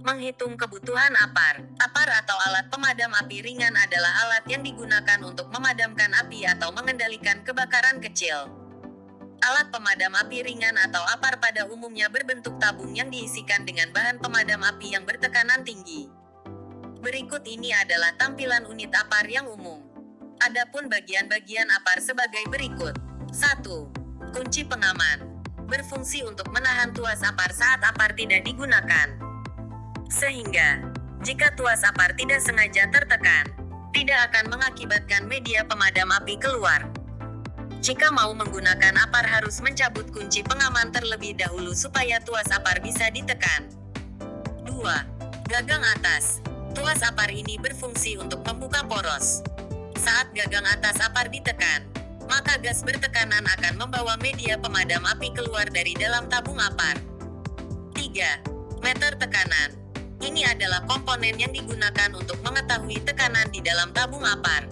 Menghitung kebutuhan APAR. APAR atau alat pemadam api ringan adalah alat yang digunakan untuk memadamkan api atau mengendalikan kebakaran kecil. Alat pemadam api ringan atau APAR pada umumnya berbentuk tabung yang diisikan dengan bahan pemadam api yang bertekanan tinggi. Berikut ini adalah tampilan unit APAR yang umum. Adapun bagian-bagian APAR sebagai berikut. 1. Kunci pengaman. Berfungsi untuk menahan tuas APAR saat APAR tidak digunakan. Sehingga, jika tuas APAR tidak sengaja tertekan, tidak akan mengakibatkan media pemadam api keluar. Jika mau menggunakan APAR harus mencabut kunci pengaman terlebih dahulu supaya tuas APAR bisa ditekan. 2. Gagang atas. Tuas APAR ini berfungsi untuk membuka poros. Saat gagang atas APAR ditekan, maka gas bertekanan akan membawa media pemadam api keluar dari dalam tabung APAR. 3. Meter tekanan. Ini adalah komponen yang digunakan untuk mengetahui tekanan di dalam tabung APAR.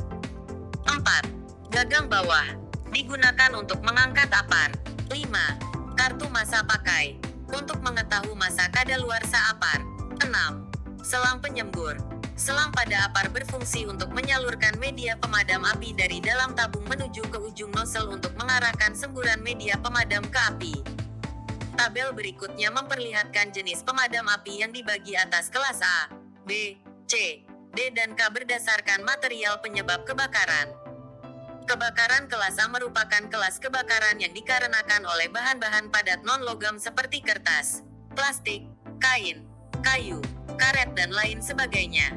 4. Gagang bawah. Digunakan untuk mengangkat APAR. 5. Kartu masa pakai. Untuk mengetahui masa kadaluarsa APAR. 6. Selang penyembur. Selang pada APAR berfungsi untuk menyalurkan media pemadam api dari dalam tabung menuju ke ujung nozzle untuk mengarahkan semburan media pemadam ke api. Tabel berikutnya memperlihatkan jenis pemadam api yang dibagi atas kelas A, B, C, D dan K berdasarkan material penyebab kebakaran. Kebakaran kelas A merupakan kelas kebakaran yang dikarenakan oleh bahan-bahan padat non-logam seperti kertas, plastik, kain, kayu, karet dan lain sebagainya.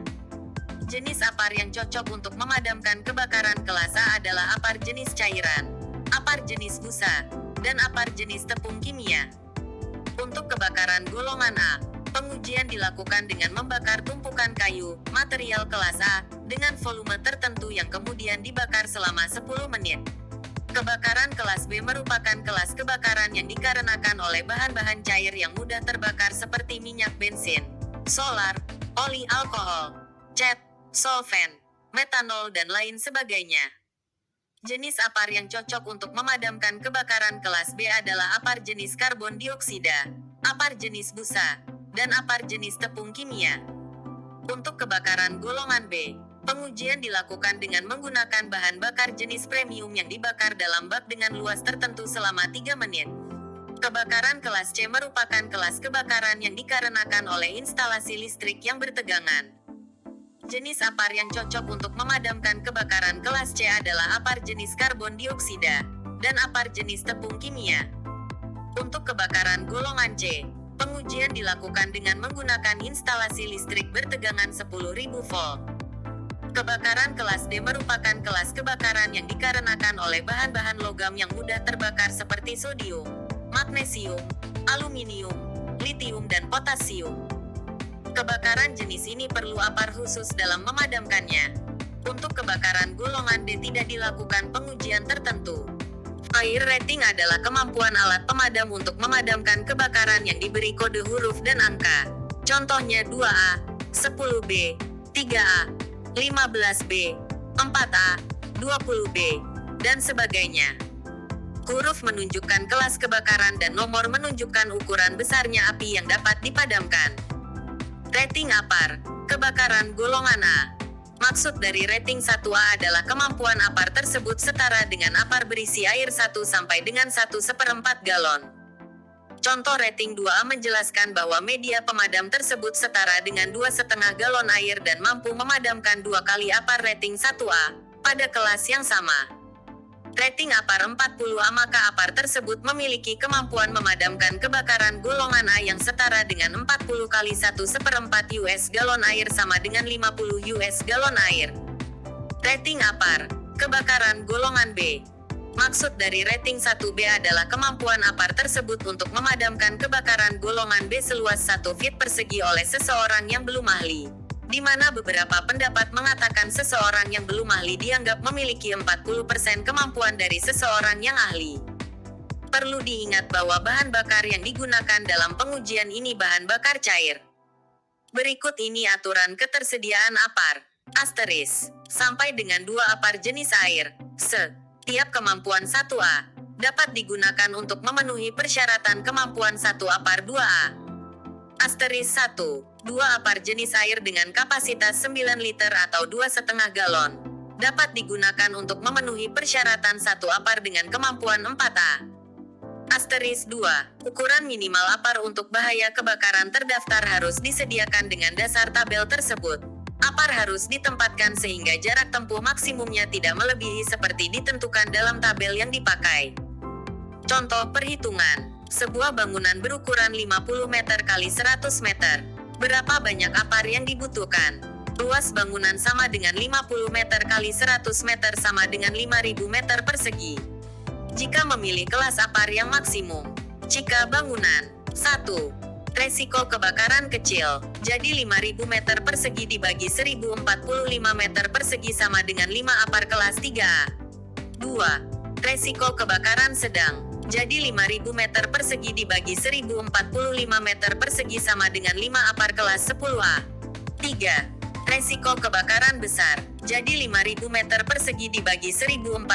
Jenis APAR yang cocok untuk memadamkan kebakaran kelas A adalah APAR jenis cairan, APAR jenis busa, dan APAR jenis tepung kimia. Untuk kebakaran golongan A, pengujian dilakukan dengan membakar tumpukan kayu, material kelas A, dengan volume tertentu yang kemudian dibakar selama 10 menit. Kebakaran kelas B merupakan kelas kebakaran yang dikarenakan oleh bahan-bahan cair yang mudah terbakar seperti minyak bensin, solar, oli alkohol, cat, solvent, metanol dan lain sebagainya. Jenis APAR yang cocok untuk memadamkan kebakaran kelas B adalah APAR jenis karbon dioksida, APAR jenis busa, dan APAR jenis tepung kimia. Untuk kebakaran golongan B, pengujian dilakukan dengan menggunakan bahan bakar jenis premium yang dibakar dalam bak dengan luas tertentu selama 3 menit. Kebakaran kelas C merupakan kelas kebakaran yang dikarenakan oleh instalasi listrik yang bertegangan. Jenis APAR yang cocok untuk memadamkan kebakaran kelas C adalah APAR jenis karbon dioksida, dan APAR jenis tepung kimia. Untuk kebakaran golongan C, pengujian dilakukan dengan menggunakan instalasi listrik bertegangan 10.000 volt. Kebakaran kelas D merupakan kelas kebakaran yang dikarenakan oleh bahan-bahan logam yang mudah terbakar seperti sodium, magnesium, aluminium, litium dan potasium. Kebakaran jenis ini perlu APAR khusus dalam memadamkannya. Untuk kebakaran golongan D tidak dilakukan pengujian tertentu. Fire rating adalah kemampuan alat pemadam untuk memadamkan kebakaran yang diberi kode huruf dan angka. Contohnya 2A, 10B, 3A, 15B, 4A, 20B, dan sebagainya. Huruf menunjukkan kelas kebakaran dan nomor menunjukkan ukuran besarnya api yang dapat dipadamkan. Rating APAR, kebakaran golongan A. Maksud dari rating 1A adalah kemampuan APAR tersebut setara dengan APAR berisi air 1 sampai dengan 1/4 galon. Contoh rating 2A menjelaskan bahwa media pemadam tersebut setara dengan 2,5 galon air dan mampu memadamkan 2 kali APAR rating 1A, pada kelas yang sama. Rating APAR 40A maka APAR tersebut memiliki kemampuan memadamkan kebakaran golongan A yang setara dengan 40 kali 1/4 US galon air sama dengan 50 US galon air. Rating APAR, kebakaran golongan B. Maksud dari rating 1B adalah kemampuan APAR tersebut untuk memadamkan kebakaran golongan B seluas 1 feet persegi oleh seseorang yang belum ahli. Di mana beberapa pendapat mengatakan seseorang yang belum ahli dianggap memiliki 40% kemampuan dari seseorang yang ahli. Perlu diingat bahwa bahan bakar yang digunakan dalam pengujian ini bahan bakar cair. Berikut ini aturan ketersediaan APAR. Asterisk. Sampai dengan 2 APAR jenis air. Setiap kemampuan 1A dapat digunakan untuk memenuhi persyaratan kemampuan 1 APAR 2A. Asteris 1. 2 apar jenis air dengan kapasitas 9 liter atau 2,5 galon. Dapat digunakan untuk memenuhi persyaratan satu apar dengan kemampuan 4A. Asteris 2. Ukuran minimal apar untuk bahaya kebakaran terdaftar harus disediakan dengan dasar tabel tersebut. Apar harus ditempatkan sehingga jarak tempuh maksimumnya tidak melebihi seperti ditentukan dalam tabel yang dipakai. Contoh perhitungan. Sebuah bangunan berukuran 50 meter kali 100 meter. Berapa banyak apar yang dibutuhkan? Luas bangunan sama dengan 50 meter kali 100 meter sama dengan 5.000 meter persegi. Jika memilih kelas apar yang maksimum. Jika bangunan 1. Resiko kebakaran kecil. Jadi 5.000 meter persegi dibagi 1.045 meter persegi sama dengan 5 apar kelas 3A. 2. Resiko kebakaran sedang. Jadi 5.000 meter persegi dibagi 1.045 meter persegi sama dengan 5 apar kelas 10A. 3. Resiko kebakaran besar. Jadi 5.000 meter persegi dibagi 1.045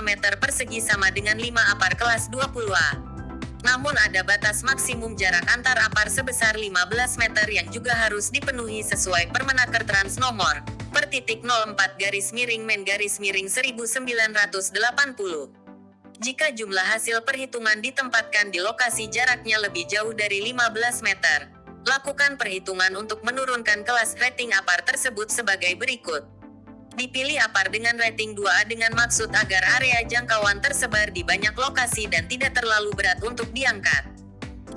meter persegi sama dengan 5 apar kelas 20A. Namun ada batas maksimum jarak antar apar sebesar 15 meter yang juga harus dipenuhi sesuai Permenaker Trans nomor per.04-Men-1980. Jika jumlah hasil perhitungan ditempatkan di lokasi jaraknya lebih jauh dari 15 meter, lakukan perhitungan untuk menurunkan kelas rating apar tersebut sebagai berikut. Dipilih apar dengan rating 2A dengan maksud agar area jangkauan tersebar di banyak lokasi dan tidak terlalu berat untuk diangkat.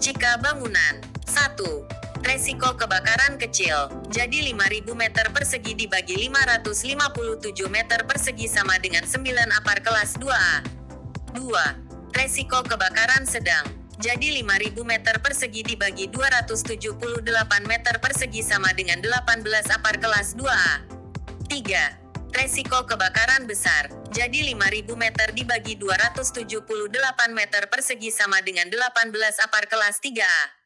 Jika bangunan 1. Resiko kebakaran kecil. Jadi 5.000 meter persegi dibagi 557 meter persegi sama dengan 9 apar kelas 2A. 2. Resiko kebakaran sedang. Jadi 5.000 meter persegi dibagi 278 meter persegi sama dengan 18 apar kelas 2A. 3. Resiko kebakaran besar. Jadi 5.000 meter dibagi 278 meter persegi sama dengan 18 apar kelas 3A.